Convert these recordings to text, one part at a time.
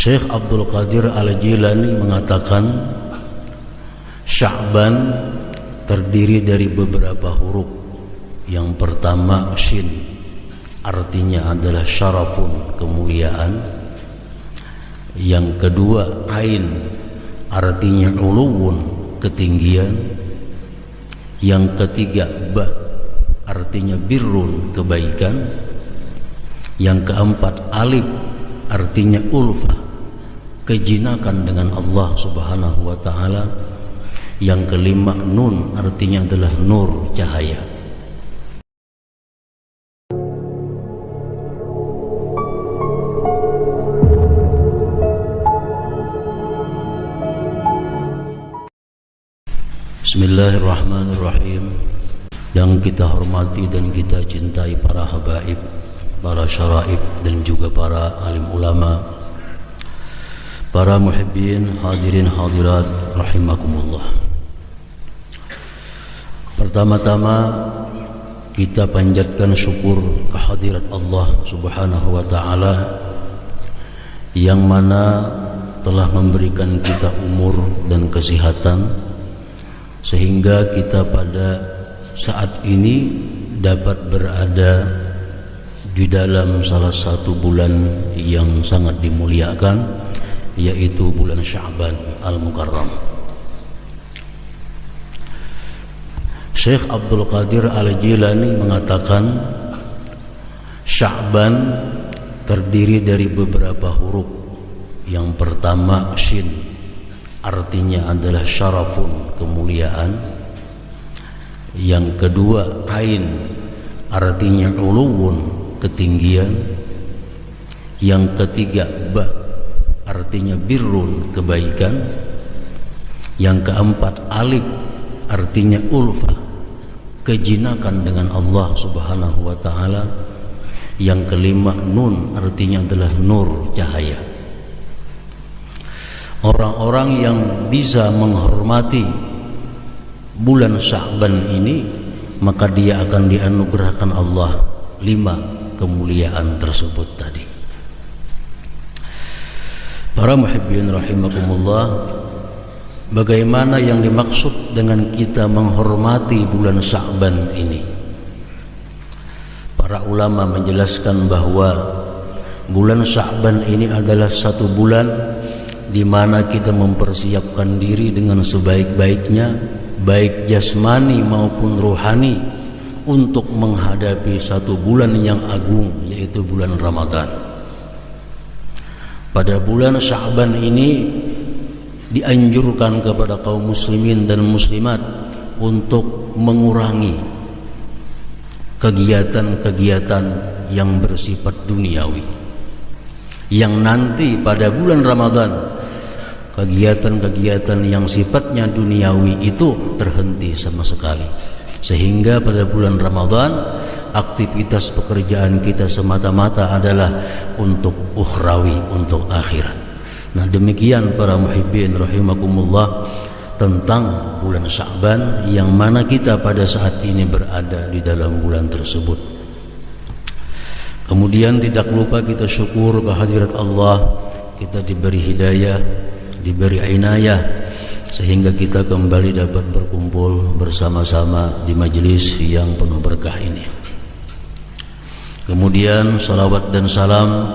Syekh Abdul Qadir Al-Jilani mengatakan Sya'ban terdiri dari beberapa huruf. Yang pertama shin, artinya adalah syarafun, kemuliaan. Yang kedua ain, artinya uluwun, ketinggian. Yang ketiga ba, artinya birrun, kebaikan. Yang keempat alif, artinya ulfah, kejinakan dengan Allah Subhanahu wa ta'ala. Yang kelima nun, artinya adalah nur, cahaya. Bismillahirrahmanirrahim. Yang kita hormati dan kita cintai para habaib, para syaraib, dan juga para alim ulama, para muhibbin, hadirin hadirat rahimakumullah. Pertama-tama kita panjatkan syukur kehadirat Allah Subhanahu wa ta'ala yang mana telah memberikan kita umur dan kesehatan sehingga kita pada saat ini dapat berada di dalam salah satu bulan yang sangat dimuliakan, yaitu bulan Sya'ban Al-Mukarram. Syekh Abdul Qadir Al-Jilani mengatakan Sya'ban terdiri dari beberapa huruf. Yang pertama shin, artinya adalah syarafun, kemuliaan. Yang kedua ain, artinya uluwun, ketinggian. Yang ketiga ba, artinya birrun, kebaikan. Yang keempat alif, artinya ulfah, kejinakan dengan Allah Subhanahu wa ta'ala. Yang kelima nun, artinya adalah nur, cahaya. Orang-orang yang bisa menghormati bulan Sya'ban ini, maka dia akan dianugerahkan Allah 5 kemuliaan tersebut tadi. Para muhibbin rahimakumullah, bagaimana yang dimaksud dengan kita menghormati bulan Sya'ban ini? Para ulama menjelaskan bahwa bulan Sya'ban ini adalah satu bulan di mana kita mempersiapkan diri dengan sebaik-baiknya, baik jasmani maupun rohani, untuk menghadapi satu bulan yang agung, yaitu bulan Ramadan. Pada bulan Sya'ban ini dianjurkan kepada kaum muslimin dan muslimat untuk mengurangi kegiatan-kegiatan yang bersifat duniawi, yang nanti pada bulan Ramadan kegiatan-kegiatan yang sifatnya duniawi itu terhenti sama sekali, sehingga pada bulan Ramadan aktivitas pekerjaan kita semata-mata adalah untuk ukhrawi, untuk akhirat. Nah, demikian para muhibbin rahimakumullah tentang bulan Sya'ban yang mana kita pada saat ini berada di dalam bulan tersebut. Kemudian tidak lupa kita syukur kehadirat Allah, kita diberi hidayah, diberi inayah, sehingga kita kembali dapat berkumpul bersama-sama di majelis yang penuh berkah ini. Kemudian salawat dan salam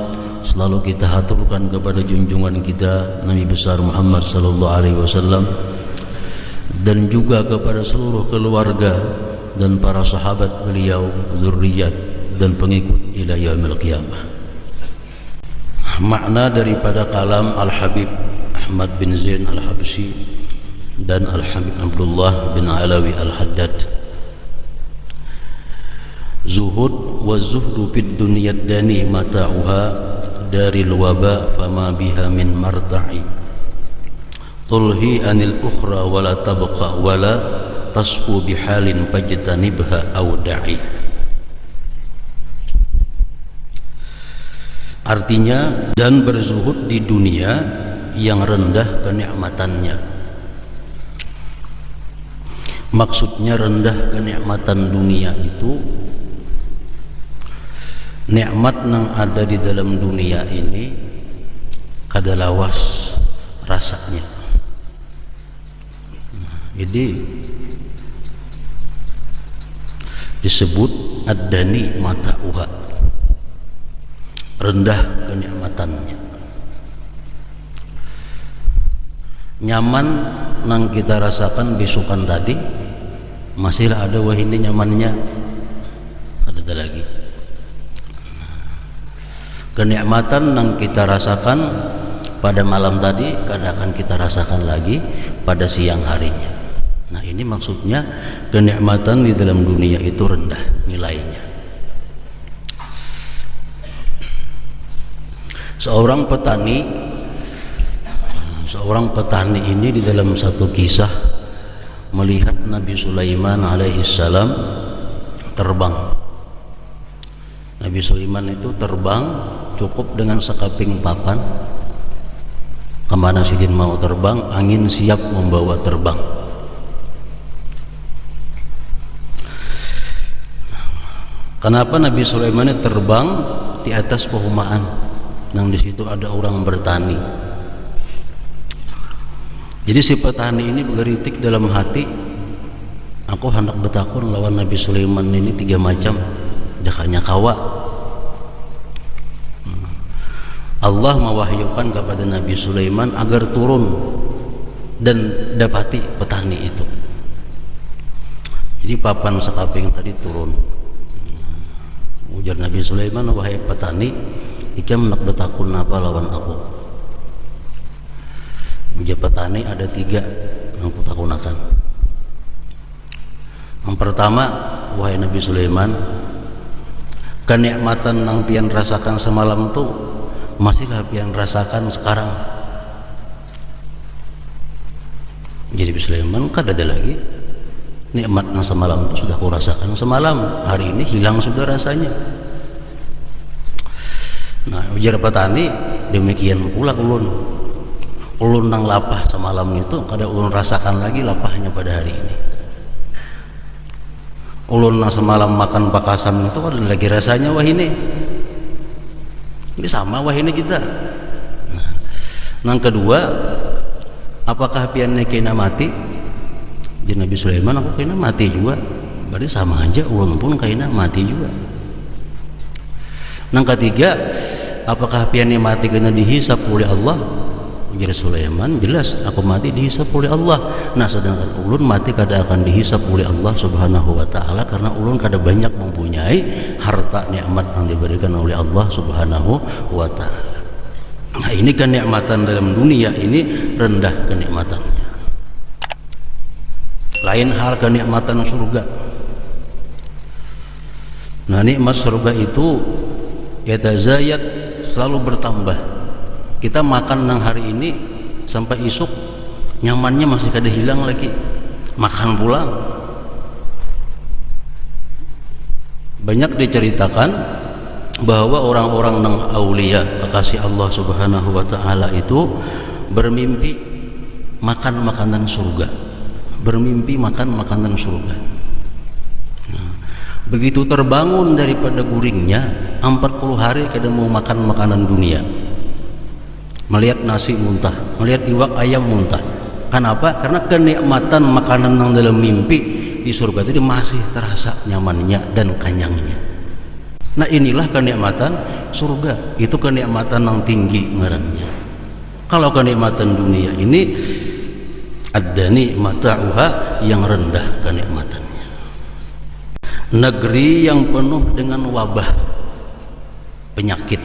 selalu kita haturkan kepada junjungan kita Nabi besar Muhammad sallallahu alaihi wasallam, dan juga kepada seluruh keluarga dan para sahabat beliau, zurriyat dan pengikut ila yaumil qiyamah. Makna daripada kalam Al-Habib Ahmad bin Zain Al-Habsyi dan Al-Habib Abdullah bin Alawi Al-Haddad: zuhud wa zuhdu fid dunya dani mata'uha daril waba fama biha min marta'i tulhi anil ukhra wala tabqa wala tasfu bihalin fajtanibha aw da'i. Artinya, dan berzuhud di dunia yang rendah kenikmatannya. Maksudnya rendah kenikmatan dunia itu nikmat yang ada di dalam dunia ini kada lawas rasanya. Jadi disebut ad-dani mata'uha, rendah kenikmatannya. Nyaman nang kita rasakan besokan tadi masihlah ada wah ini nyamannya, ada lagi. Kenikmatan nang kita rasakan pada malam tadi kadang akan kita rasakan lagi pada siang harinya. Nah, ini maksudnya kenikmatan di dalam dunia itu rendah nilainya. Seorang petani ini di dalam satu kisah melihat Nabi Sulaiman alaihissalam terbang. Nabi Sulaiman itu terbang cukup dengan sekaping papan. Kemana sidin mau terbang, angin siap membawa terbang. Kenapa Nabi Sulaiman ini terbang di atas perumahan? Yang di situ ada orang bertani. Jadi si petani ini bergeritik dalam hati, aku hendak bertakun lawan Nabi Sulaiman ini 3 macam, jakanya kawa. Allah mewahyukan kepada Nabi Sulaiman agar turun dan dapati petani itu. Jadi papan sekaping tadi turun. Ujar Nabi Sulaiman, wahai petani, ikam nak bertakun apa lawan aku? Ujar petani, ada 3 yang aku takunakan. Yang pertama, wahai Nabi Sulaiman, kenikmatan yang pian rasakan semalam tu masihlah pian rasakan sekarang. Jadi Nabi Sulaiman kada ada lagi nikmat yang semalam itu sudah aku rasakan semalam, hari ini hilang sudah rasanya. Nah, ujar petani, demikian pula ulun nang lapah semalam itu kada ulun rasakan lagi lapahnya pada hari ini. Ulun nang semalam makan pakasan itu kada lagi rasanya wah ini. Ini sama wah ini kita. Nah, yang kedua, apakah piannya kena mati? Jadi Nabi Sulaiman, aku kena mati juga. Berarti sama aja, ulun pun kena mati juga. Yang ketiga, apakah piannya mati kena dihisap oleh Allah? Jadi Sulaiman, jelas aku mati dihisap oleh Allah. Nah, sedangkan ulun mati kada akan dihisap oleh Allah Subhanahu wa taala karena ulun kada banyak mempunyai harta nikmat yang diberikan oleh Allah Subhanahu wa taala. Nah, ini kenikmatan dalam dunia ini rendah kenikmatannya. Lain hal kenikmatan surga. Nah, nikmat surga itu yatazayat, selalu bertambah. Kita makan nang hari ini sampai esok nyamannya masih kada hilang lagi, makan pulang. Banyak diceritakan bahwa orang-orang nang aulia kekasih Allah Subhanahu wa taala itu bermimpi makan makanan surga, bermimpi makan makanan surga. Nah, begitu terbangun daripada guringnya 40 hari kada mau makan makanan dunia. Melihat nasi muntah, melihat iwak ayam muntah. Kenapa? Karena kenikmatan makanan yang dalam mimpi di surga itu masih terasa nyamannya dan kenyangnya. Nah, inilah kenikmatan surga. Itu kenikmatan yang tinggi ngarannya. Kalau kenikmatan dunia ini ad-dani mata'uha, yang rendah kenikmatannya. Negeri yang penuh dengan wabah, penyakit,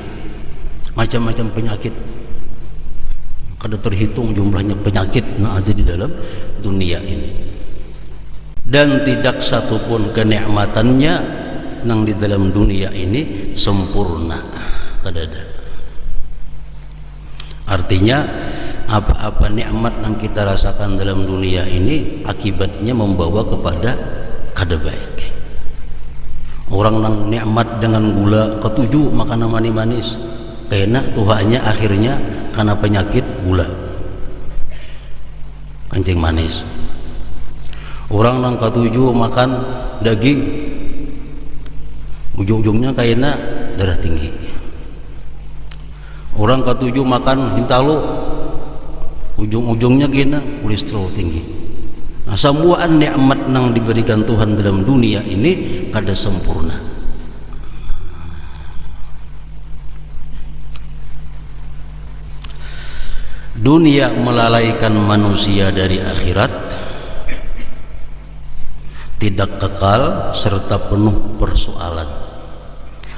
macam-macam penyakit. Kada terhitung jumlahnya penyakit yang ada di dalam dunia ini. Dan tidak satupun kenikmatannya yang di dalam dunia ini sempurna. Kada ada. Artinya apa-apa nikmat yang kita rasakan dalam dunia ini akibatnya membawa kepada kada baik. Orang yang nikmat dengan gula ketujuh makan manis-manis, kena tuhannya akhirnya karena penyakit gula, kencing manis. Orang yang ketujuh makan daging, ujung-ujungnya kena darah tinggi. Orang ketujuh makan hintalo, ujung-ujungnya gina kolesterol tinggi. Nah, semua nikmat yang diberikan Tuhan dalam dunia ini kada sempurna. Dunia melalaikan manusia dari akhirat, tidak kekal serta penuh persoalan,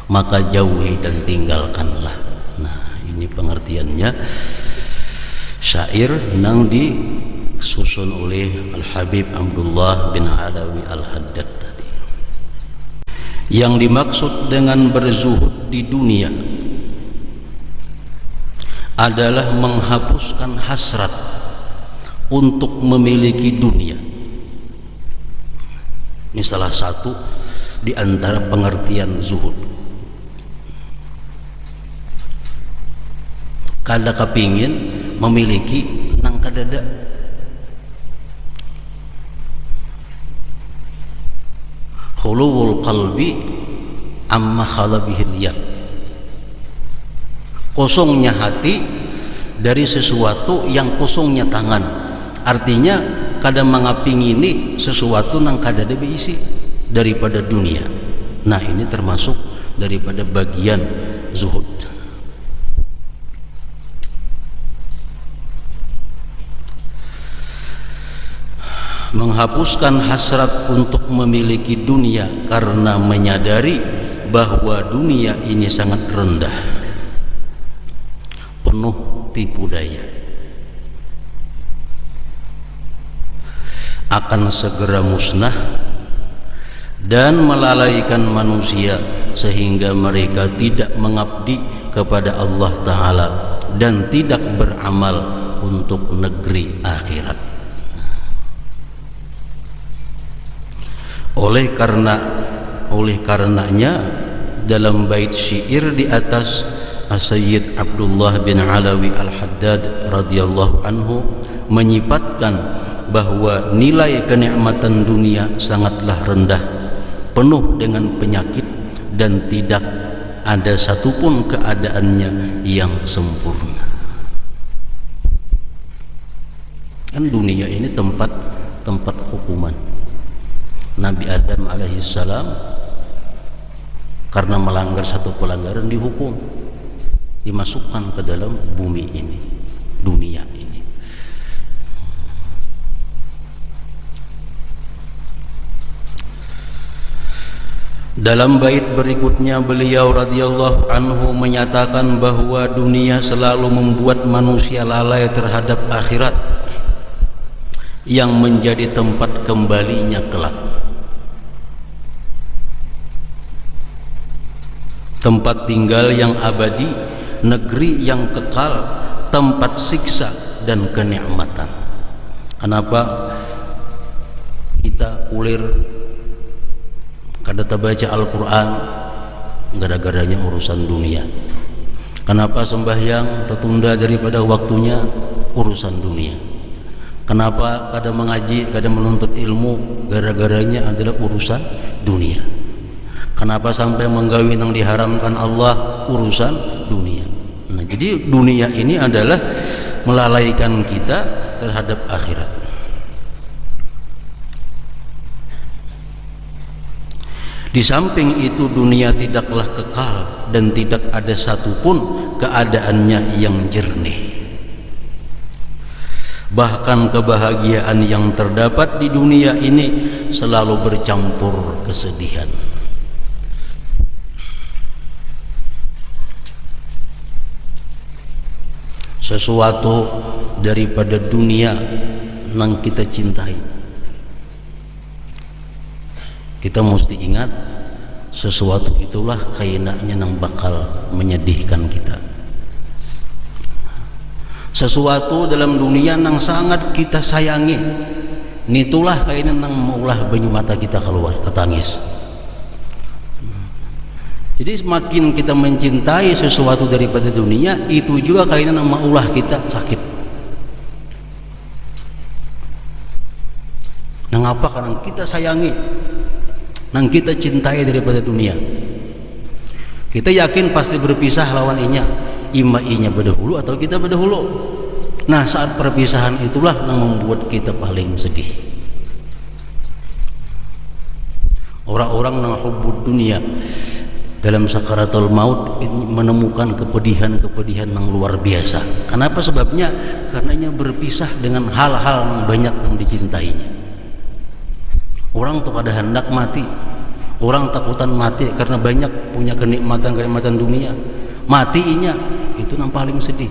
maka jauhi dan tinggalkanlah. Nah, ini pengertiannya syair yang disusun oleh Al-Habib Abdullah bin Alawi Al-Haddad tadi. Yang dimaksud dengan berzuhud di dunia adalah menghapuskan hasrat untuk memiliki dunia. Ini salah satu di antara pengertian zuhud. Kada kepingin memiliki nang kadada. Khuluwul qalbi amma khala bihil yad. Kosongnya hati dari sesuatu yang kosongnya tangan. Artinya kadang mengapingini sesuatu yang kada ada berisi daripada dunia. Nah, ini termasuk daripada bagian zuhud. Menghapuskan hasrat untuk memiliki dunia karena menyadari bahwa dunia ini sangat rendah, penuh tipu daya, akan segera musnah dan melalaikan manusia sehingga mereka tidak mengabdi kepada Allah Ta'ala dan tidak beramal untuk negeri akhirat. Oleh karenanya dalam bait syair di atas, Sayyid Abdullah bin Alawi Al-Haddad radhiyallahu anhu menyifatkan bahwa nilai kenikmatan dunia sangatlah rendah, penuh dengan penyakit dan tidak ada satupun keadaannya yang sempurna. Kan dunia ini tempat hukuman. Nabi Adam alaihissalam karena melanggar satu pelanggaran dihukum, dimasukkan ke dalam bumi ini, dunia ini. Dalam bait berikutnya beliau radhiyallahu anhu menyatakan bahwa dunia selalu membuat manusia lalai terhadap akhirat yang menjadi tempat kembalinya kelak. Tempat tinggal yang abadi, negeri yang kekal, tempat siksa dan kenikmatan. Kenapa kita kulir kada baca Al-Quran? Gara-garanya urusan dunia. Kenapa sembahyang tertunda daripada waktunya? Urusan dunia. Kenapa kada mengaji, kada menuntut ilmu? Gara-garanya adalah urusan dunia. Kenapa sampai menggawi yang diharamkan Allah? Urusan dunia. Nah, jadi dunia ini adalah melalaikan kita terhadap akhirat. Di samping itu dunia tidaklah kekal dan tidak ada satupun keadaannya yang jernih. Bahkan kebahagiaan yang terdapat di dunia ini selalu bercampur kesedihan. Sesuatu daripada dunia yang kita cintai, kita mesti ingat sesuatu itulah kayaknya yang bakal menyedihkan kita. Sesuatu dalam dunia yang sangat kita sayangi, itulah kayaknya yang maulah banyu mata kita keluar ketangis. Jadi semakin kita mencintai sesuatu daripada dunia, itu juga kayaknya yang maulah kita sakit. Mengapa? Karena kita sayangi, yang kita cintai daripada dunia. Kita yakin pasti berpisah lawan inya. imainya berdahulu atau kita berdahulu. Nah, saat perpisahan itulah yang membuat kita paling sedih. Orang-orang yang hubbud dunia dalam sakaratul maut menemukan kepedihan-kepedihan yang luar biasa. Kenapa sebabnya? Karenanya berpisah dengan hal-hal yang banyak yang dicintainya. Orang tuh ada hendak mati, orang takutan mati karena banyak punya kenikmatan dunia. Matinya itu yang paling sedih.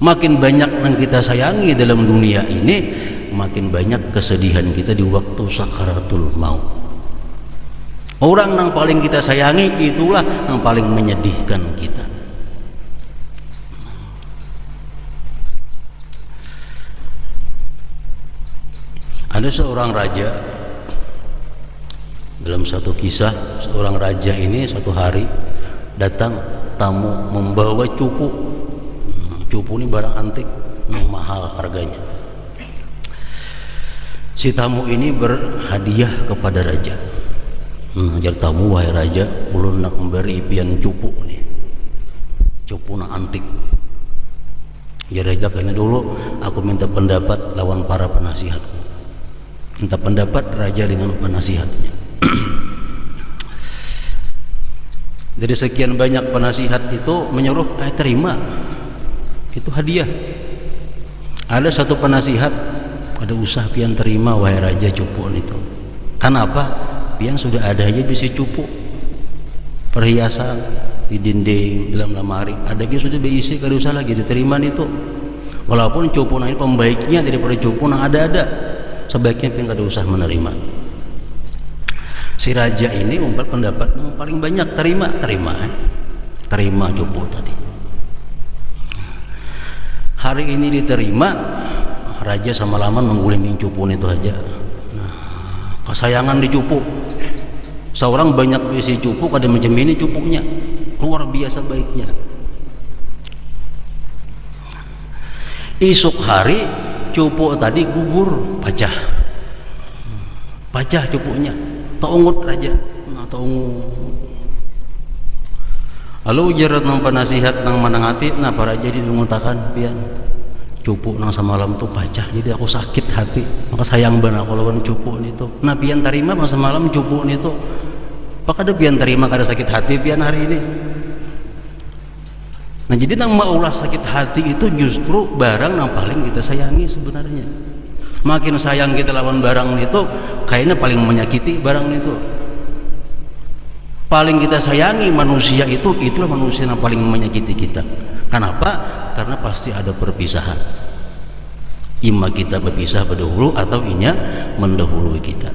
Makin banyak yang kita sayangi dalam dunia ini, makin banyak kesedihan kita di waktu sakaratul maut. Orang yang paling kita sayangi itulah yang paling menyedihkan kita. Ada seorang raja, dalam satu kisah, seorang raja ini satu hari datang tamu membawa cupu. Cupu ini barang antik yang mahal harganya. Si tamu ini berhadiah kepada raja. Jadi tamu, wahai raja, ulun nak memberi pian cupu nih, cupu nak antik. Ya raja, kayaknya dulu aku minta pendapat lawan para penasihatku. Minta pendapat raja dengan penasihatnya. Jadi sekian banyak penasihat itu menyuruh, terima, itu hadiah. Ada satu penasihat, ada usah pian terima wahai raja cupu itu. Kenapa? Pian sudah ada aja bisi cupu, perhiasan di dinding, dalam lemari, ada aja sudah diisi, kada usah lagi diterima itu. Walaupun cupu ini pembaiknya daripada cupu yang ada-ada, sebaiknya pian kada usah menerima. Si raja ini membuat pendapat yang paling banyak, terima cupu tadi. Hari ini diterima, raja sama lama menggulingin cupu itu aja. Kesayangan di cupu, seorang banyak isi cupu, kada macam ini cupunya, luar biasa baiknya. Esok hari cupu tadi gugur, pecah cupunya, taungut raja, lalu jarat nang penasihat nang manangati, nah para raja dimengutakan pian cupu nang semalam tuh pecah, jadi aku sakit hati, maka sayang banget kalau lawan cupu itu. Nah pian terima masa malam cupu itu, apakah ada pian terima kada sakit hati pian hari ini? Nah jadi nang maulah sakit hati itu justru barang yang paling kita sayangi sebenarnya. Makin sayang kita lawan barang itu, kayaknya paling menyakiti barang itu. Paling kita sayangi manusia itu, itulah manusia yang paling menyakiti kita. Kenapa? Karena pasti ada perpisahan. Ima kita berpisah berdahulu atau inya mendahului kita.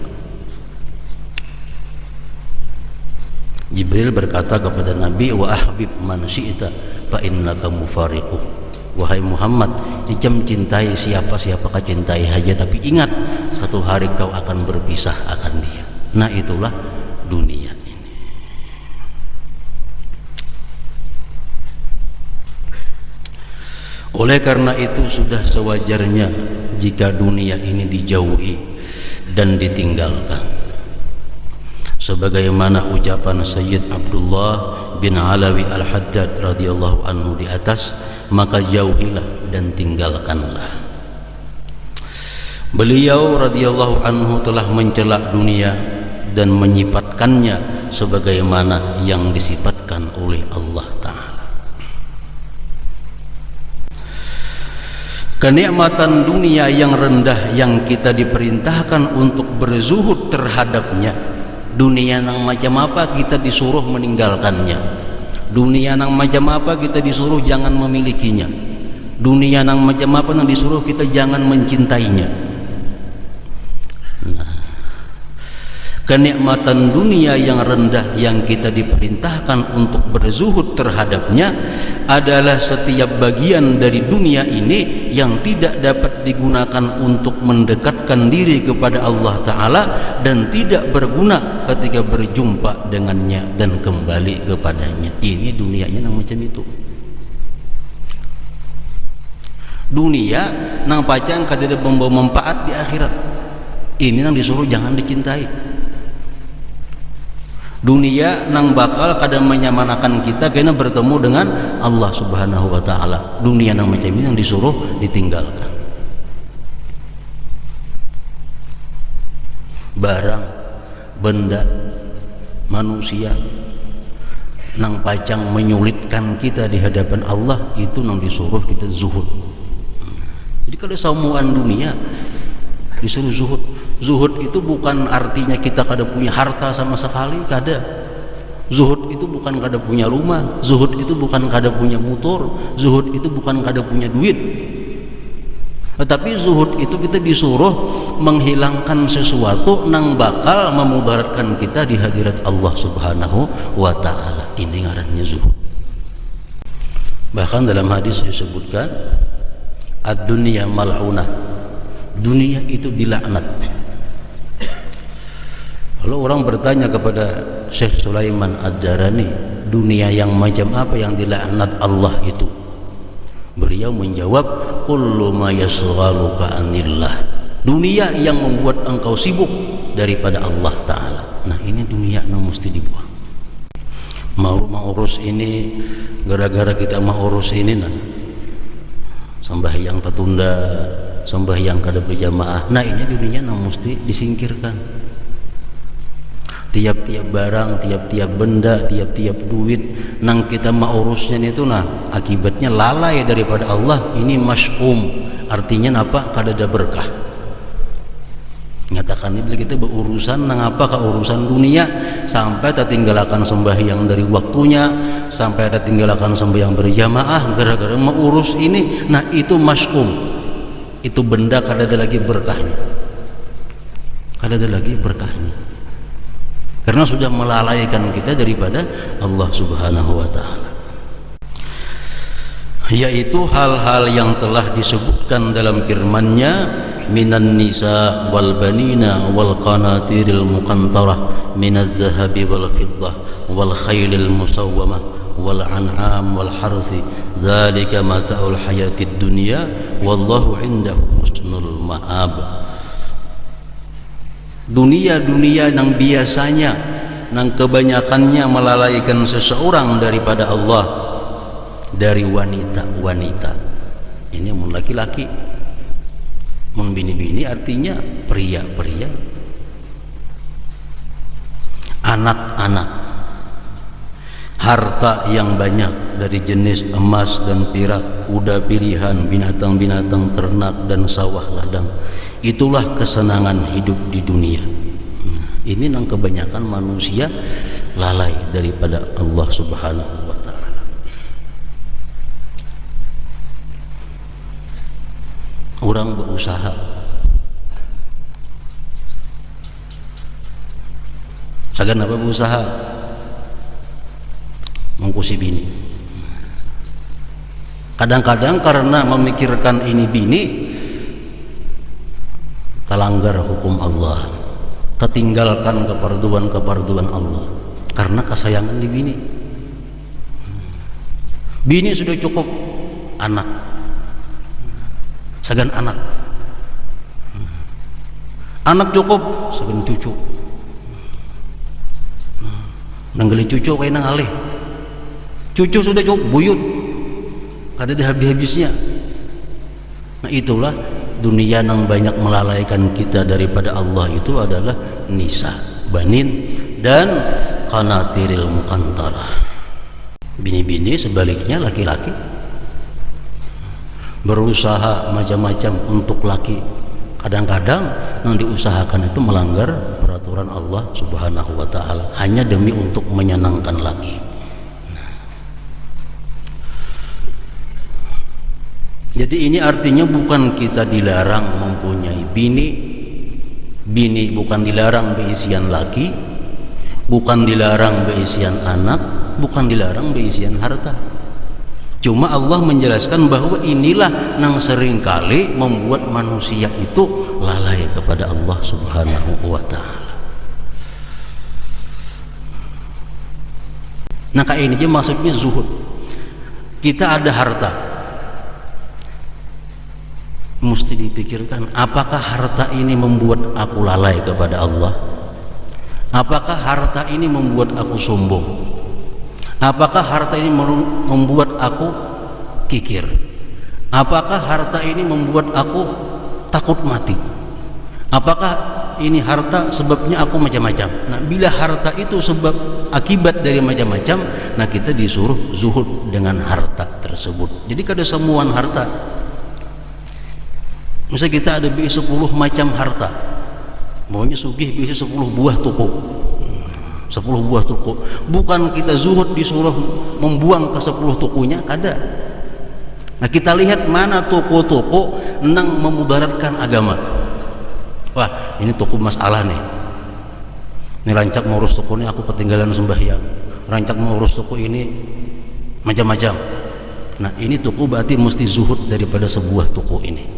Jibril berkata kepada Nabi, wa ahbib man syi'ta fa innaka mufariquh. Wahai Muhammad, jam cintai siapa-siapa kau cintai saja, tapi ingat satu hari kau akan berpisah akan dia. Nah itulah dunia ini. Oleh karena itu sudah sewajarnya jika dunia ini dijauhi dan ditinggalkan. Sebagaimana ucapan Sayyid Abdullah bin Alawi Al-Haddad radhiyallahu anhu di atas, maka jauhilah dan tinggalkanlah. Beliau radhiyallahu anhu telah mencela dunia dan menyifatkannya sebagaimana yang disifatkan oleh Allah Ta'ala. Kenikmatan dunia yang rendah yang kita diperintahkan untuk berzuhud terhadapnya, dunia yang macam apa kita disuruh meninggalkannya, dunia yang macam apa kita disuruh jangan memilikinya, dunia yang macam apa yang disuruh kita jangan mencintainya. Nah, kenikmatan dunia yang rendah yang kita diperintahkan untuk berzuhud terhadapnya adalah setiap bagian dari dunia ini yang tidak dapat digunakan untuk mendekatkan diri kepada Allah Ta'ala dan tidak berguna ketika berjumpa dengannya dan kembali kepadanya. Ini dunianya yang macam itu. Dunia nang pacang kada membawa manfaat di akhirat. Ini yang disuruh jangan dicintai. Dunia nang bakal kadang menyamanakan kita kena bertemu dengan Allah Subhanahu wa taala. Dunia nang macam ini yang disuruh ditinggalkan. Barang, benda, manusia nang pacang menyulitkan kita di hadapan Allah, itu nang disuruh kita zuhud. Jadi kalau samuan dunia disuruh zuhud. Zuhud itu bukan artinya kita kada punya harta sama sekali, kada. Zuhud itu bukan kada punya rumah, zuhud itu bukan kada punya motor, zuhud itu bukan kada punya duit. Tetapi zuhud itu kita disuruh menghilangkan sesuatu nang bakal memudaratkan kita di hadirat Allah Subhanahu wa taala. Ini ngarannya zuhud. Bahkan dalam hadis disebutkan ad-dunya mal'unah. Dunia itu dilaknat. Kalau orang bertanya kepada Syekh Sulaiman Ad-Darani, dunia yang macam apa yang dilaknat Allah itu? Beliau menjawab, kullu ma yashghaluka anillah. Dunia yang membuat engkau sibuk daripada Allah taala. Nah, ini dunia yang mesti dibuang. Mau urus ini, gara-gara kita mau urus ini, nah sembahyang tertunda, sembahyang kada berjamaah. Nah, ini dunia yang mesti disingkirkan. Tiap-tiap barang, tiap-tiap benda, tiap-tiap duit nang kita mau urusnya itu, nah akibatnya lalai daripada Allah. Ini masy'um, artinya apa? Kada ada berkah. Nyatakan ini bila kita berurusan nang apa, ke urusan dunia, sampai tertinggalakan sembahyang dari waktunya, sampai tertinggalakan sembahyang berjamaah gara-gara mau urus ini. Nah, itu masy'um, itu benda kada ada lagi berkahnya, kada ada lagi berkahnya, karena sudah melalaikan kita daripada Allah Subhanahu wa taala. Yaitu hal-hal yang telah disebutkan dalam firman-Nya, minan nisa wal banina wal qanatiril muqantarah minadz zahabi wal fiddah wal khailil musawwamah wal an'am wal harthi dzalika mata'ul hayatid dunya wallahu 'indahu husnul ma'ab. Dunia-dunia yang biasanya yang kebanyakannya melalaikan seseorang daripada Allah, dari wanita-wanita. Ini mun laki-laki, mun bini-bini artinya pria-pria, anak-anak, harta yang banyak dari jenis emas dan perak, kuda pilihan, binatang-binatang ternak dan sawah ladang. Itulah kesenangan hidup di dunia. Ini yang kebanyakan manusia lalai daripada Allah Subhanahu wa taala. Orang berusaha, sagan apa berusaha? Mengkusi bini. Kadang-kadang karena memikirkan ini bini, terlanggar hukum Allah, tertinggalkan keparduan Allah karena kesayangan di bini. Bini sudah cukup, anak, sagan anak cukup, sagan cucu, nanggali cucu kaya nang alih, cucu sudah cukup, buyut, kada ada habis-habisnya. Nah, itulah dunia yang banyak melalaikan kita daripada Allah, itu adalah nisa, banin, dan qanatiril muqantarah. Bini-bini sebaliknya laki-laki berusaha macam-macam untuk laki. Kadang-kadang yang diusahakan itu melanggar peraturan Allah Subhanahu wa taala hanya demi untuk menyenangkan laki. Jadi ini artinya bukan kita dilarang mempunyai bini, bini bukan dilarang beisian laki, bukan dilarang beisian anak, bukan dilarang beisian harta. Cuma Allah menjelaskan bahwa inilah yang seringkali membuat manusia itu lalai kepada Allah Subhanahu wa taala. Nah, kayak ini aja maksudnya zuhud. Kita ada harta, mesti dipikirkan apakah harta ini membuat aku lalai kepada Allah, Apakah harta ini membuat aku sombong? Apakah harta ini membuat aku kikir? Apakah harta ini membuat aku takut mati? Apakah ini harta sebabnya aku macam-macam? Nah, bila harta itu sebab akibat dari macam-macam, nah kita disuruh zuhud dengan harta tersebut. Jadi kada semuaan harta. Misalnya kita ada 10 macam harta, maunya sugih bisa 10 buah toko, 10 buah toko. Bukan kita zuhud disuruh membuang ke 10 tokonya, kada. Nah, kita lihat mana toko-toko nang memudaratkan agama. Wah, ini toko masalah nih. Ini rancak mengurus toko ini aku ketinggalan sembahyang. Rancak mengurus toko ini macam-macam. Nah, ini toko berarti mesti zuhud daripada sebuah toko ini.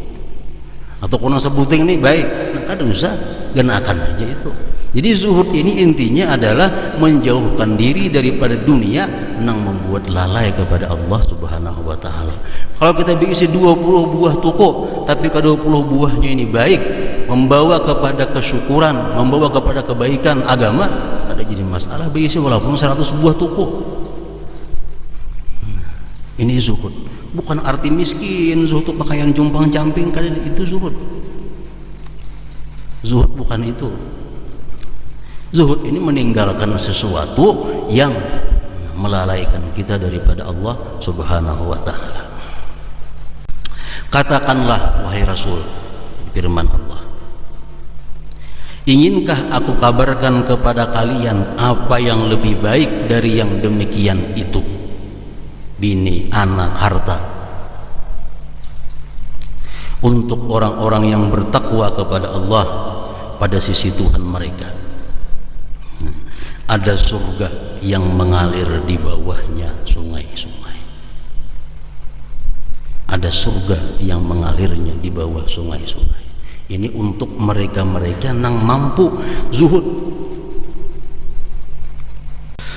Atau kono sebuting ini baik, nah kada usah, genakan aja itu. Jadi zuhud ini intinya adalah menjauhkan diri daripada dunia nang membuat lalai kepada Allah Subhanahu wa taala. Kalau kita berisi 20 buah toko, tapi ke-20 buahnya ini baik, membawa kepada kesyukuran, membawa kepada kebaikan agama, ada jadi masalah berisi walaupun 100 buah toko. Ini zuhud. Bukan arti miskin, zuhud pakaian jumpang camping, kan itu zuhud. Zuhud bukan itu. Zuhud ini meninggalkan sesuatu yang melalaikan kita daripada Allah Subhanahu wa taala. Katakanlah wahai Rasul, firman Allah, inginkah aku kabarkan kepada kalian apa yang lebih baik dari yang demikian itu? Bini, anak, harta. Untuk orang-orang yang bertakwa kepada Allah pada sisi Tuhan mereka, ada surga yang mengalir di bawahnya sungai-sungai. Ada surga yang mengalirnya di bawah sungai-sungai. Ini untuk mereka-mereka yang mampu zuhud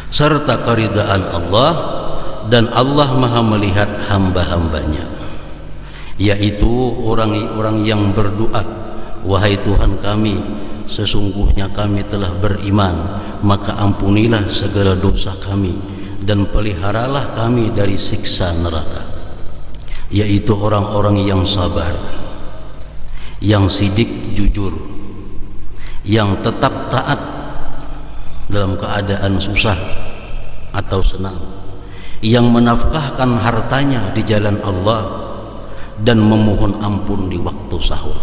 serta keridaan Allah, dan Allah maha melihat hamba-hambanya, yaitu orang-orang yang berdoa, wahai Tuhan kami, sesungguhnya kami telah beriman, maka ampunilah segala dosa kami dan peliharalah kami dari siksa neraka. Yaitu orang-orang yang sabar, yang sidik jujur, yang tetap taat dalam keadaan susah atau senang, yang menafkahkan hartanya di jalan Allah dan memohon ampun di waktu sahur.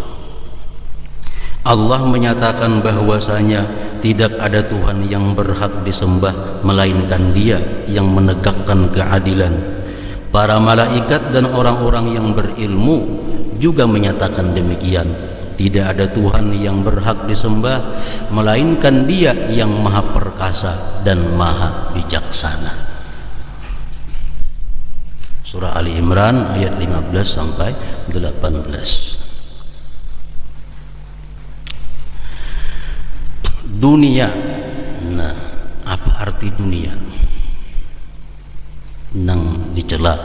Allah menyatakan bahwasanya tidak ada Tuhan yang berhak disembah melainkan Dia yang menegakkan keadilan. Para malaikat dan orang-orang yang berilmu juga menyatakan demikian. Tidak ada Tuhan yang berhak disembah melainkan Dia yang maha perkasa dan maha bijaksana. Surah Ali Imran ayat 15 sampai 18. Dunia. Nah, apa arti dunia? Nang dicela,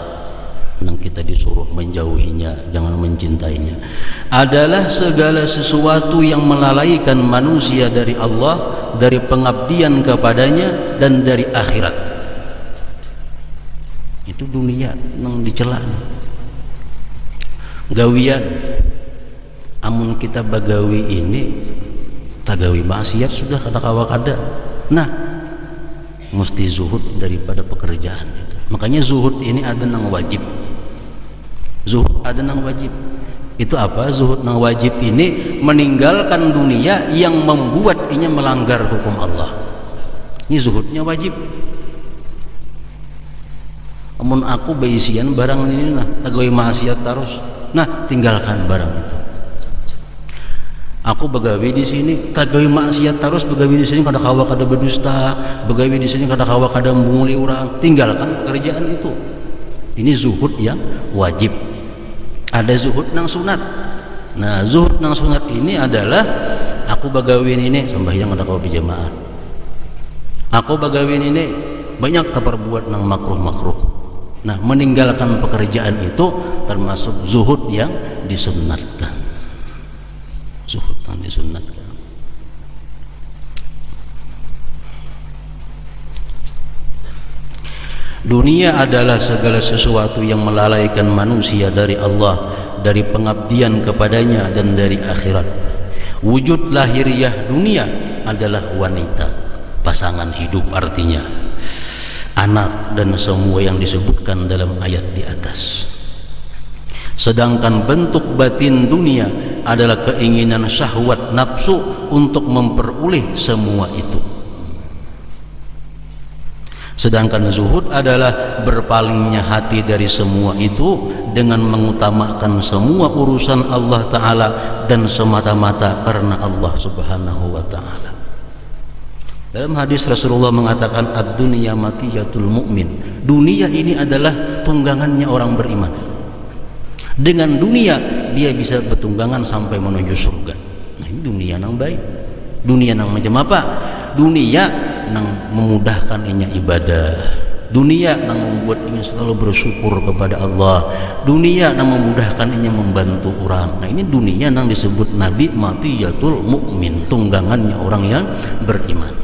nang kita disuruh menjauhinya, jangan mencintainya, adalah segala sesuatu yang melalaikan manusia dari Allah, dari pengabdian kepadanya dan dari akhirat. Itu dunia nang dicela. Gawian, amun kita bagawi ini tagawi maksiat sudah kada-kawa kada. Nah, mesti zuhud daripada pekerjaan itu. Makanya zuhud ini ada nang wajib. Zuhud ada nang wajib. Itu apa? Zuhud nang wajib ini meninggalkan dunia yang membuat inya melanggar hukum Allah. Ini zuhudnya wajib. Amun aku beisian barang ini nah, tagawi maksiat terus. Nah, tinggalkan barang itu. Aku begawi di sini, tagawi maksiat terus, begawi di sini kada kawa kada berdusta, begawi di sini kada kawa kada menguli orang, tinggalkan pekerjaan itu. Ini zuhud yang wajib. Ada zuhud nang sunat. Nah, zuhud nang sunat ini adalah aku begawi ini sembahyang kada kawa berjamaah. Aku begawi ini banyak keperbuat nang makruh-makruh. Nah, meninggalkan pekerjaan itu termasuk zuhud yang disunatkan. Zuhud yang disunatkan. Dunia adalah segala sesuatu yang melalaikan manusia dari Allah, dari pengabdian kepadanya dan dari akhirat. Wujud lahiriah dunia adalah wanita, pasangan hidup artinya, anak dan semua yang disebutkan dalam ayat di atas. Sedangkan bentuk batin dunia adalah keinginan syahwat nafsu untuk memperoleh semua itu. Sedangkan zuhud adalah berpalingnya hati dari semua itu dengan mengutamakan semua urusan Allah Ta'ala dan semata-mata karena Allah Subhanahu wa Ta'ala. Dalam hadis Rasulullah mengatakan ad-dunya matiyatul mu'min. Dunia ini adalah tunggangannya orang beriman. Dengan dunia dia bisa bertunggangan sampai menuju surga. Nah, ini dunia yang baik. Dunia yang macam apa? Dunia yang memudahkan inya ibadah. Dunia yang membuat inya selalu bersyukur kepada Allah. Dunia yang memudahkan inya membantu orang. Nah, ini dunia yang disebut Nabi matiyatul mu'min, tunggangannya orang yang beriman.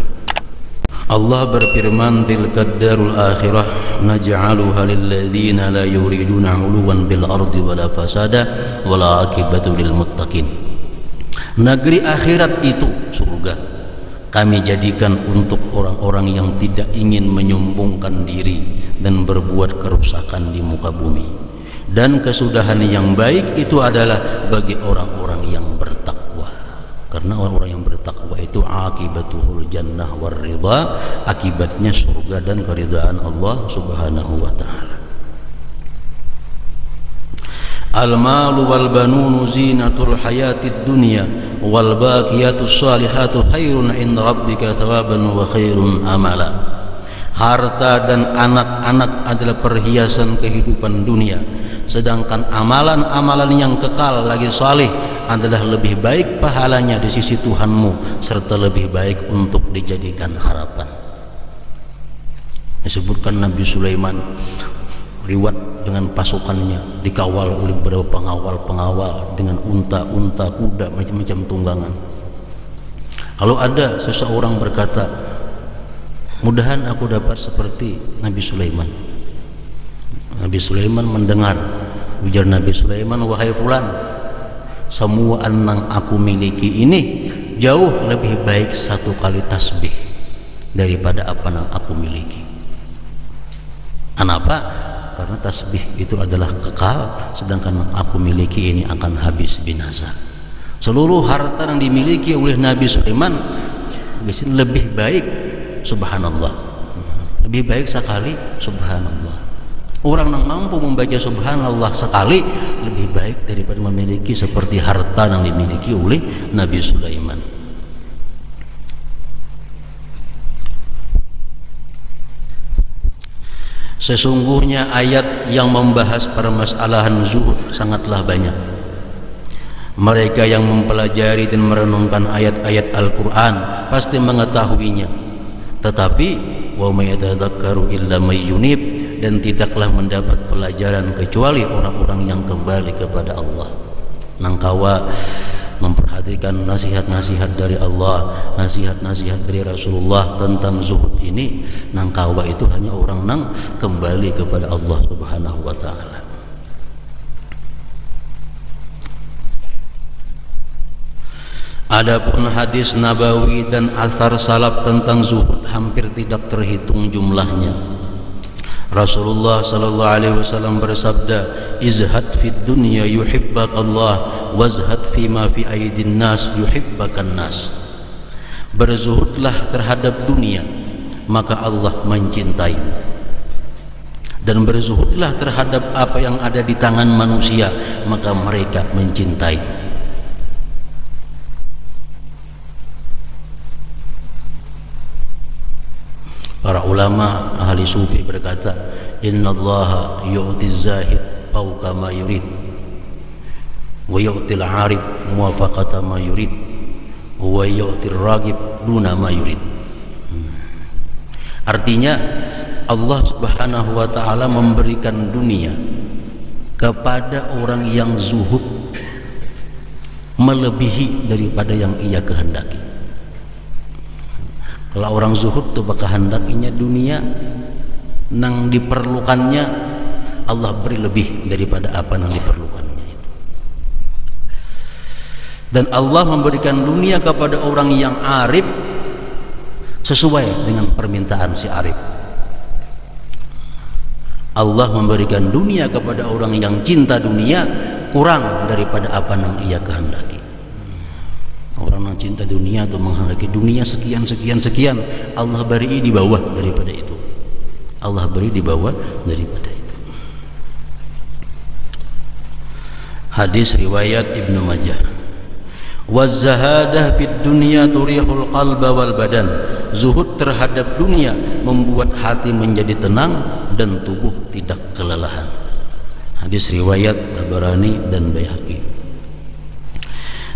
Allah berfirman, tilkad darul akhirah naj'aluha lil ladzina la yuriduna 'uluwan bil ardi wala fasada wala aqibatu lil muttaqin. Negeri akhirat itu surga kami jadikan untuk orang-orang yang tidak ingin menyombongkan diri dan berbuat kerusakan di muka bumi. Dan kesudahan yang baik itu adalah bagi orang-orang yang bertakwa. Karena orang-orang yang bertakwa itu akibatuhul jannah war ridha, akibatnya surga dan keridhaan Allah Subhanahu wa taala. Al-malu wal banunu zinatul hayatid dunya wal baqiyatus salihatu khairun 'inda rabbika thawaban wa khairun amala. Harta dan anak-anak adalah perhiasan kehidupan dunia, sedangkan amalan-amalan yang kekal lagi saleh adalah lebih baik pahalanya di sisi Tuhanmu serta lebih baik untuk dijadikan harapan. Disebutkan Nabi Sulaiman riwayat dengan pasukannya dikawal oleh beberapa pengawal dengan unta-unta, kuda, macam-macam tunggangan. Kalau ada seseorang berkata, mudahan aku dapat seperti Nabi Sulaiman. Nabi Sulaiman mendengar, ujar Nabi Sulaiman, wahai fulan, semua yang aku miliki ini jauh lebih baik satu kali tasbih daripada apa yang aku miliki. Kenapa? Karena tasbih itu adalah kekal, sedangkan yang aku miliki ini akan habis binasa. Seluruh harta yang dimiliki oleh Nabi Sulaiman lebih baik, subhanallah, lebih baik sekali, subhanallah. Orang yang mampu membaca subhanallah sekali lebih baik daripada memiliki seperti harta yang dimiliki oleh Nabi Sulaiman. Sesungguhnya ayat yang membahas permasalahan zuhud sangatlah banyak. Mereka yang mempelajari dan merenungkan ayat-ayat Al-Quran pasti mengetahuinya. Tetapi wa may yatadzakkaru illa may yunib, dan tidaklah mendapat pelajaran kecuali orang-orang yang kembali kepada Allah. Nangkawa memperhatikan nasihat-nasihat dari Allah, nasihat-nasihat dari Rasulullah tentang zuhud ini, nangkawa itu hanya orang nang kembali kepada Allah Subhanahu wa taala. Adapun hadis nabawi dan athar salaf tentang zuhud hampir tidak terhitung jumlahnya. Rasulullah sallallahu alaihi wasallam bersabda, izhad fid dunya yuhibbak Allah, wazhad fima fi aidin nas yuhibbakan nas. Berzuhudlah terhadap dunia, maka Allah mencintai. Dan berzuhudlah terhadap apa yang ada di tangan manusia, maka mereka mencintai. Para ulama ahli sufi berkata, innallaha yu'tiz zahid fawqa ma yurid wa yu'til 'arif muwafaqata ma yurid wa yu'tir ragib duna ma yurid. Artinya Allah Subhanahu wa taala memberikan dunia kepada orang yang zuhud melebihi daripada yang ia kehendaki. Kalau orang zuhud itu kehendakinya dunia, nang diperlukannya Allah beri lebih daripada apa yang diperlukannya itu. Dan Allah memberikan dunia kepada orang yang arif sesuai dengan permintaan si arif. Allah memberikan dunia kepada orang yang cinta dunia kurang daripada apa yang ia kehendaki. Orang yang cinta dunia atau menghendaki dunia sekian, Allah beri di bawah daripada itu. Allah beri di bawah daripada itu. Hadis riwayat Ibnu Majah. Waz-zahadah fid dunya turihul qalba wal badan. Zuhud terhadap dunia membuat hati menjadi tenang dan tubuh tidak kelelahan. Hadis riwayat Tabarani dan Baihaqi.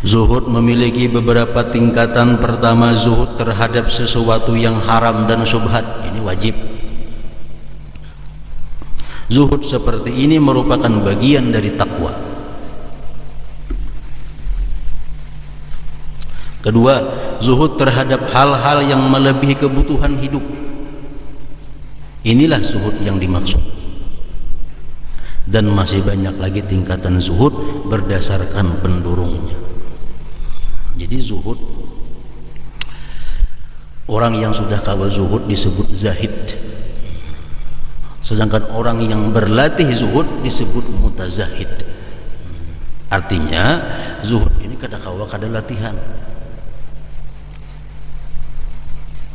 Zuhud memiliki beberapa tingkatan. Pertama, zuhud terhadap sesuatu yang haram dan syubhat. Ini wajib. Zuhud seperti ini merupakan bagian dari takwa. Kedua, zuhud terhadap hal-hal yang melebihi kebutuhan hidup. Inilah zuhud yang dimaksud. Dan masih banyak lagi tingkatan zuhud berdasarkan pendurungnya. Jadi zuhud, orang yang sudah kawal zuhud disebut zahid. Sedangkan orang yang berlatih zuhud disebut mutazahid. Artinya zuhud ini kada kawa kada latihan.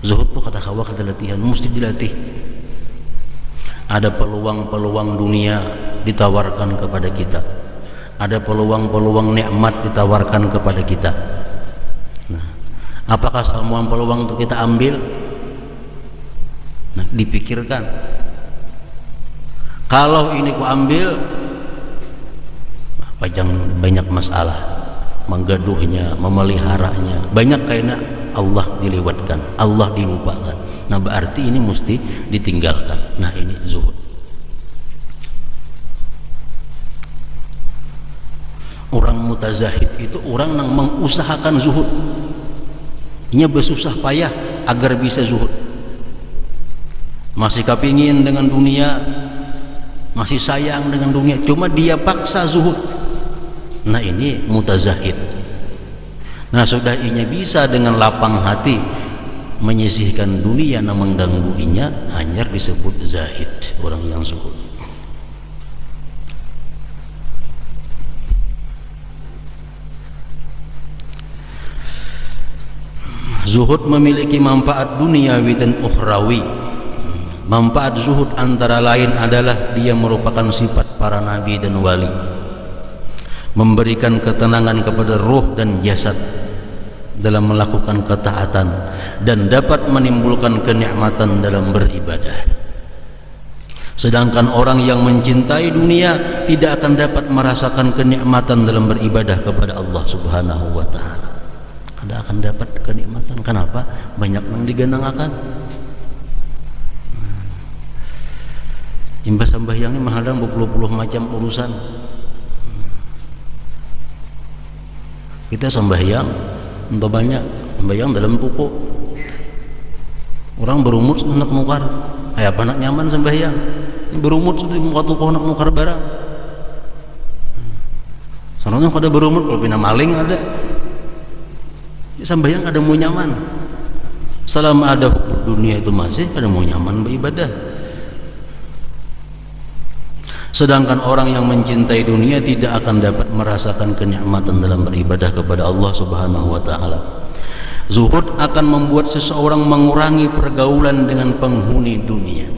Zuhud itu kata kawa kada latihan, mesti dilatih. Ada peluang-peluang dunia ditawarkan kepada kita. Ada peluang-peluang nikmat ditawarkan kepada kita. Nah, apakah semua peluang itu kita ambil? Nah, dipikirkan. Kalau ini ku ambil, banyak masalah, menggaduhnya, memeliharanya, banyak kayaknya Allah dilewatkan, Allah dilupakan. Nah, berarti ini mesti ditinggalkan. Nah, ini zuhud. Orang mutazahid itu orang yang mengusahakan zuhud. Ia bersusah payah agar bisa zuhud. Masih kepingin dengan dunia, masih sayang dengan dunia, cuma dia paksa zuhud. Nah, ini mutazahid. Nah, sudah inya bisa dengan lapang hati menyisihkan dunia yang menggangguinya, hanya disebut zahid, orang yang zuhud. Zuhud memiliki manfaat duniawi dan ukhrawi. Manfaat zuhud antara lain adalah dia merupakan sifat para nabi dan wali, memberikan ketenangan kepada ruh dan jasad dalam melakukan ketaatan, dan dapat menimbulkan kenikmatan dalam beribadah. Sedangkan orang yang mencintai dunia tidak akan dapat merasakan kenikmatan dalam beribadah kepada Allah Subhanahu wa ta'ala. Tidak akan dapat kenikmatan. Kenapa? Banyak yang digenangakan. Imbas sembahyangnya menghadang berpuluh-puluh macam urusan. Kita sembahyang entah banyak, sembahyang dalam pokok. Orang berumur nak nukar, kayak apa nak nyaman sembahyang. Ini berumur sudah muka tukoh nak nukar barang. Soalnya kada berumur kalau pina maling ada. Sembahyang ada mau nyaman. Selama ada dunia itu masih ada mau nyaman beribadah. Sedangkan orang yang mencintai dunia tidak akan dapat merasakan kenikmatan dalam beribadah kepada Allah Subhanahu wa ta'ala. Zuhud akan membuat seseorang mengurangi pergaulan dengan penghuni dunia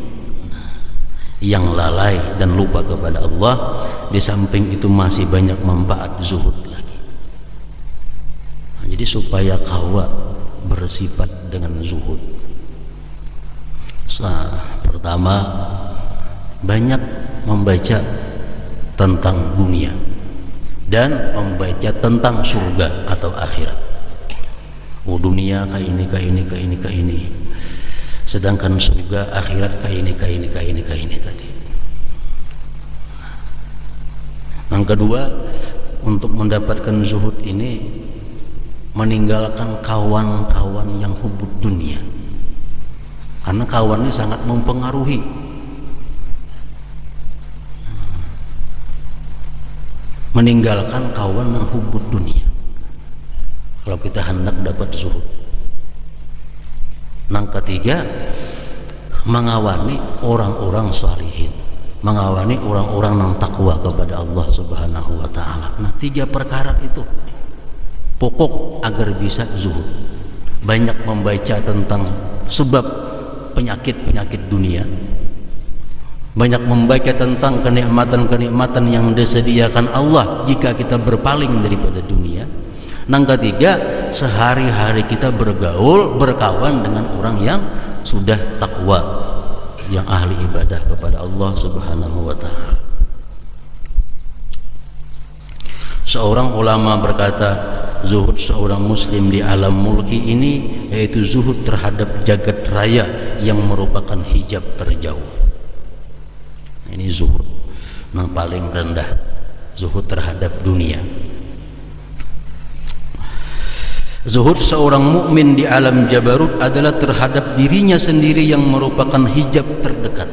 yang lalai dan lupa kepada Allah. Di samping itu masih banyak manfaat zuhud lagi. Nah, jadi supaya kawa bersifat dengan zuhud, pertama banyak membaca tentang dunia dan membaca tentang surga atau akhirat. Oh, dunia kayak ini. Sedangkan surga akhirat kayak ini tadi. Yang kedua, untuk mendapatkan zuhud ini meninggalkan kawan-kawan yang hubud dunia. Karena kawan ini sangat mempengaruhi. meninggalkan kawan yang hubud dunia. Kalau kita hendak dapat zuhud. Yang ketiga, mengawani orang-orang salihin, mengawani orang-orang yang takwa kepada Allah Subhanahu wa taala. Nah, 3 perkara itu pokok agar bisa zuhud. Banyak membaca tentang sebab penyakit-penyakit dunia, banyak membaca tentang kenikmatan-kenikmatan yang disediakan Allah jika kita berpaling daripada dunia. Yang ketiga, sehari-hari kita bergaul, berkawan dengan orang yang sudah takwa, yang ahli ibadah kepada Allah Subhanahu wa taala. Seorang ulama berkata, zuhud seorang muslim di alam mulki ini yaitu zuhud terhadap jagat raya yang merupakan hijab terjauh. Ini zuhud yang paling rendah, zuhud terhadap dunia. Zuhud seorang mukmin di alam jabarut adalah terhadap dirinya sendiri yang merupakan hijab terdekat.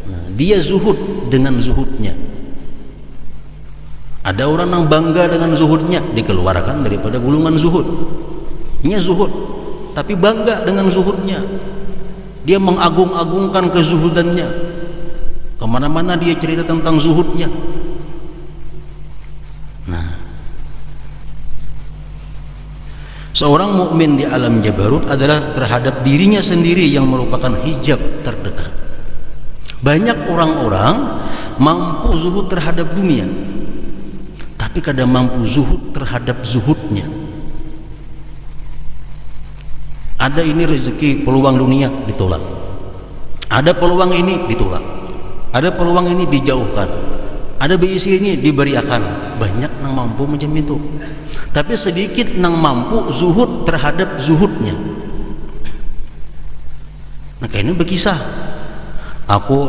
Nah, dia zuhud dengan zuhudnya. Ada orang yang bangga dengan zuhudnya, dikeluarkan daripada gulungan zuhud. Dia zuhud, tapi bangga dengan zuhudnya. Dia mengagung-agungkan kezuhudannya. Kemana-mana dia cerita tentang zuhudnya. Nah, seorang mukmin di alam jabarut adalah terhadap dirinya sendiri yang merupakan hijab terdekat. Banyak orang-orang mampu zuhud terhadap dunia, tapi kadang mampu zuhud terhadap zuhudnya. Ada ini rezeki peluang dunia ditolak, ada peluang ini ditolak, ada peluang ini dijauhkan, ada BIC ini diberiakan. Banyak yang mampu macam itu, tapi sedikit yang mampu zuhud terhadap zuhudnya. Maka ini berkisah, aku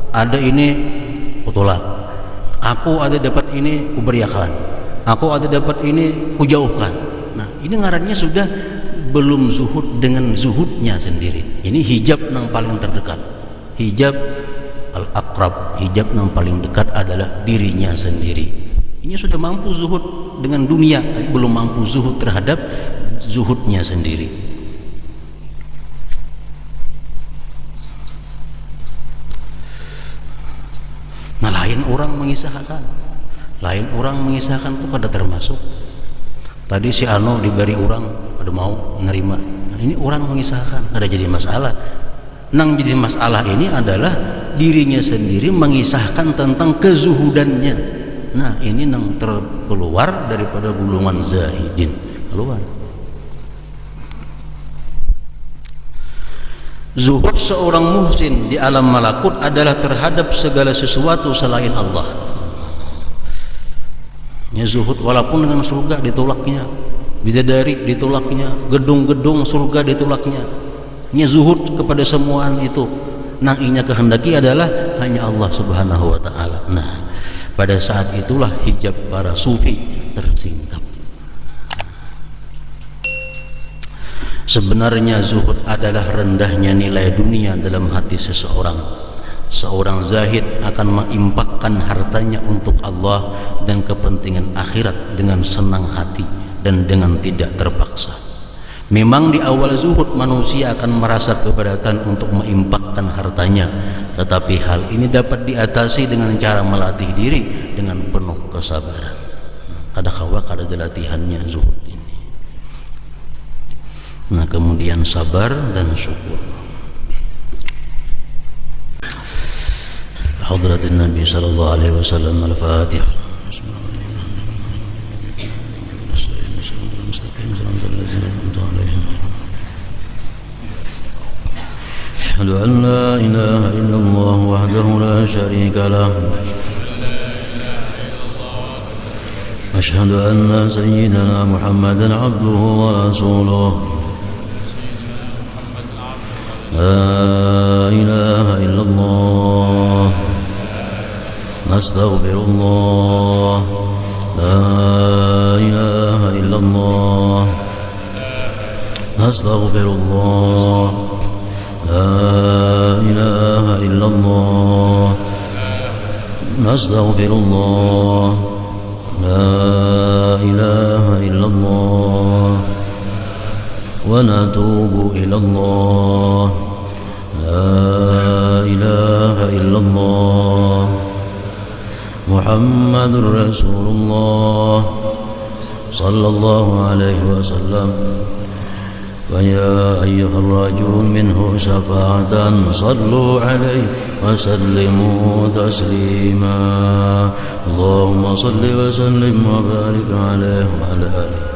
ada ini kutolak, aku ada dapat ini kuberiakan, aku ada dapat ini kujauhkan. Nah, ini ngarannya sudah belum zuhud dengan zuhudnya sendiri. Ini hijab yang paling terdekat, hijab al-aqrab, hijab yang paling dekat adalah dirinya sendiri. Ini sudah mampu zuhud dengan dunia, tapi belum mampu zuhud terhadap zuhudnya sendiri. Nah, lain orang mengisahkan, itu pada termasuk. Tadi si Ano diberi orang, ada mau menerima. Nah, ini orang mengisahkan, ada jadi masalah. Nang jadi masalah ini adalah dirinya sendiri mengisahkan tentang kezuhudannya. Nah, ini nang terkeluar daripada gulungan zahidin, keluar. Zuhud seorang muhsin di alam malakut adalah terhadap segala sesuatu selain Allah. Ya, zuhud walaupun dengan surga ditolaknya, bidadari ditolaknya, gedung-gedung surga ditolaknya. Ya, zuhud kepada semuaan itu. Nang inya kehendaki adalah hanya Allah Subhanahu wa taala. Nah, pada saat itulah hijab para sufi tersingkap. Sebenarnya zuhud adalah rendahnya nilai dunia dalam hati seseorang. Seorang zahid akan mengimpakkan hartanya untuk Allah dan kepentingan akhirat dengan senang hati dan dengan tidak terpaksa. Memang di awal zuhud manusia akan merasa keberatan untuk mengimpakkan hartanya, tetapi hal ini dapat diatasi dengan cara melatih diri dengan penuh kesabaran. Kada latihannya zuhud ini. Nah, kemudian sabar dan syukur. Hadratin Nabi sallallahu alaihi wasallam, Al-Fatihah. أشهد أن لا إله إلا الله وحده لا شريك له أشهد أن سيدنا محمدا عبده ورسوله لا إله إلا الله نستغفر الله لا إله إلا الله نستغفر الله لا إله إلا الله نستغفر الله لا إله إلا الله ونتوب إلى الله لا إله إلا الله محمد رسول الله صلى الله عليه وسلم فيا أيها الراجون منه شفاعة صلوا عليه وسلموا تسليما اللهم صل وسلم وبارك عليه وعلى آله